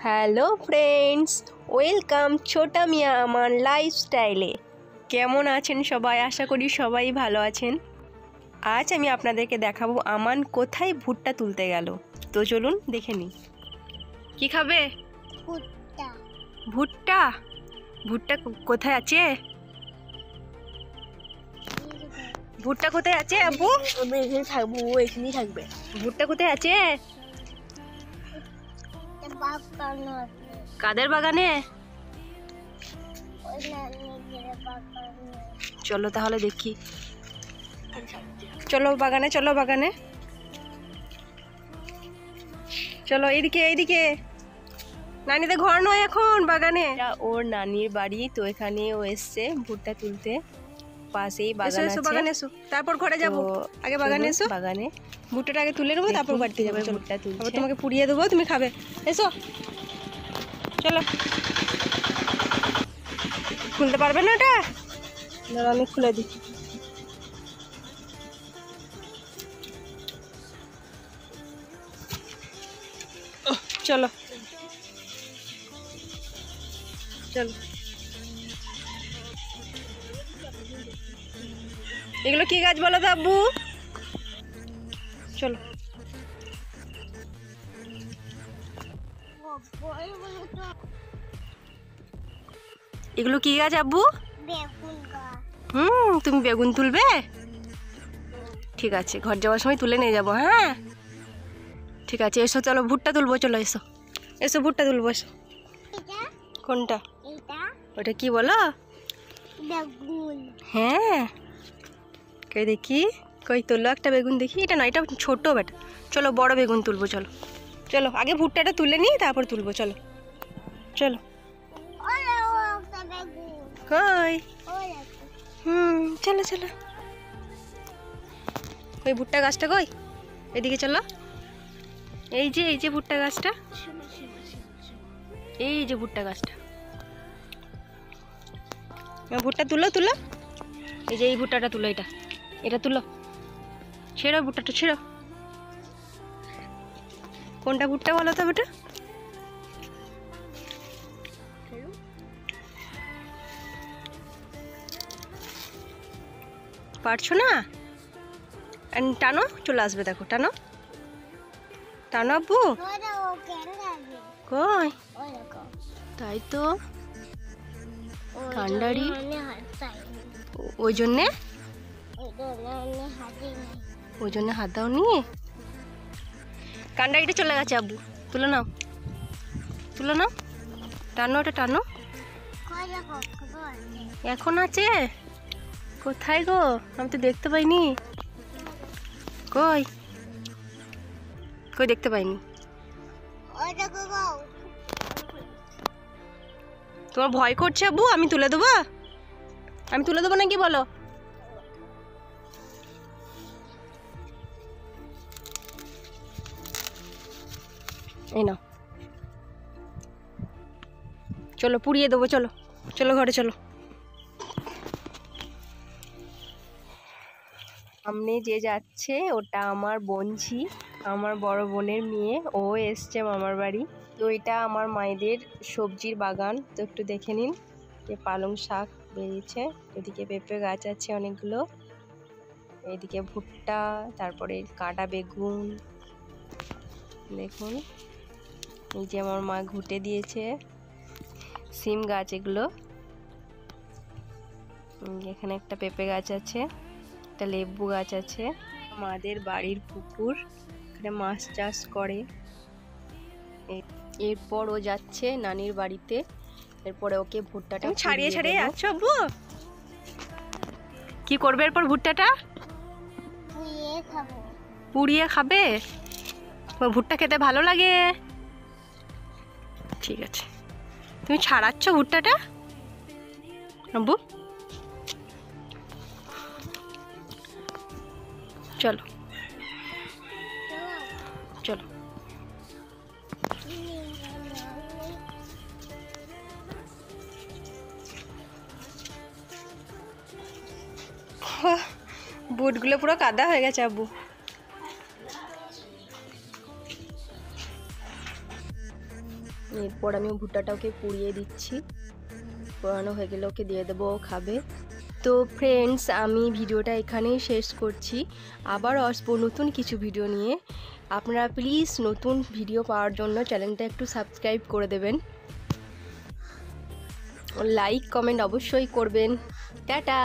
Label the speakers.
Speaker 1: Hello friends, welcome ছোটা মিয়া আমার লাইফস্টাইলে। কেমন আছেন সবাই? আশা করি সবাই ভালো আছেন। আজ আমি আপনাদেরকে দেখাবো আমান কোথায় ভুট্টা তুলতে গেল। তো চলুন দেখে নিই। কি খাবে?
Speaker 2: ভুট্টা।
Speaker 1: ভুট্টা? ভুট্টা কোথায় আছে? ভুট্টা কোথায় আছে আব্বু?
Speaker 2: আমি এখানে থাকবো, ও এখানেই থাকবে।
Speaker 1: ভুট্টা কোথায় আছে? কাদের বাগানে? চলো তাহলে দেখি। চলো বাগানে, চলো বাগানে, চলো এইদিকে এইদিকে। নানিদের ঘর নয় এখন, বাগানে। ওর নানির বাড়ি, তো এখানে ও এসছে ভুট্টা তুলতে। পাশেই বাগান আছে। বাগানে এসো, তারপর ঘরে যাবো। আগে বাগানে এসো। বাগানে ভুট্টাটা আগে তুলে নেবো, তারপর বাড়িতে যাবো। ভুট্টা তুলছে, তোমাকে পুড়িয়ে দেবো, তুমি খাবে। এসো, চলো। খুলতে পারবে না ওটা? দাঁড়াও, আমি খুলে দিই। চলো চলো। এগুলো কি গাছ বলো তো আব্বু? চলো। এগুলো কি গাছ আব্বু? তুমি বেগুন তুলবে? ঠিক আছে, ঘর যাওয়ার সময় তুলে নিয়ে যাবো। হ্যাঁ ঠিক আছে, এসো চলো ভুট্টা তুলবো। চলো এসো, এসো ভুট্টা তুলবো, এসো। কোনটা? ওটা কি বলো? হ্যাঁ, কই দেখি, কই তোলো একটা বেগুন দেখি। এটা না, এটা ছোট বেটা। চলো বড় বেগুন তুলবো। চলো চলো, আগে ভুট্টাটা তুলে নিই, তারপর তুলবো। চলো চলো। কই? চলো চলো। কই ভুট্টা গাছটা কই? এদিকে চলো। এই যে ভুট্টা গাছটা, এই যে ভুট্টা গাছটা। ভুট্টা তুলো তুলো। এই যে এই ভুট্টাটা তুলো, এটা তুলো। ছেড়ো ভুট্টাটা, ছেড়ো। কোনটা ভুট্টা বলো তো বেটা? পারছো না? টানো, চলে আসবে। দেখো, টানো টানো আব্বু। কই? তাই তো, কান্ডারি। ওই জন্যে হাত দাও নি। কান্ডারিটা চলে গেছে আব্বু। তুলে নাও, তুলে নাও, টানো, ওটা টানো। এখন আছে? কোথায় গো? আমি তো দেখতে পাইনি। কই কই দেখতে পাইনি। তোমার ভয় করছে আব্বু? আমি তুলে দেবো, আমি তুলে দেবো নাকি বলো? এই নাও, চলো পুড়িয়ে দেবো। চলো চলো ঘরে চলো। সামনে যে যাচ্ছে ওটা আমার বোনঝি, আমার বড় বোনের মেয়ে। ও এসছে মামার বাড়ি। তো এটা আমার মায়েদের সবজির বাগান। তো একটু দেখে নিন, যে পালং শাক বেরিয়েছে, এদিকে পেঁপে গাছ আছে অনেকগুলো, এদিকে ভুট্টা, তারপরে কাটা বেগুন। দেখুন, এই যে আমার মা ঘুটে দিয়েছে সিম গাছ এগুলো। এখানে একটা পেঁপে গাছ আছে, একটা লেবু গাছ আছে। আমাদের বাড়ির পুকুর, এখানে মাছ চাষ করে। এরপর ও যাচ্ছে নানির বাড়িতে। এরপরে ওকে ভুট্টাটা ছাড়িয়ে ছাড়িয়ে যাচ্ছ আব্বু? কি করবে এরপর? ভুট্টাটা পুড়িয়ে খাবে। ভুট্টা খেতে ভালো লাগে? ঠিক আছে, তুমি ছাড়াচ্ছ ভুট্টাটা আব্বু? চলো চলো। বুটগুলো পুরো কাদা হয়ে গেছে আব্বু। এরপর আমি ভুট্টাটা ওকে পুড়িয়ে দিচ্ছি, পোড়ানো হয়ে গেলে ওকে দিয়ে দেবো, ও খাবে। তো ফ্রেন্ডস, আমি ভিডিওটা এখানেই শেষ করছি। আবার আসবো নতুন কিছু ভিডিও নিয়ে। আপনারা প্লিজ নতুন ভিডিও পাওয়ার জন্য চ্যানেলটা একটু সাবস্ক্রাইব করে দেবেন, লাইক কমেন্ট অবশ্যই করবেন। টাটা।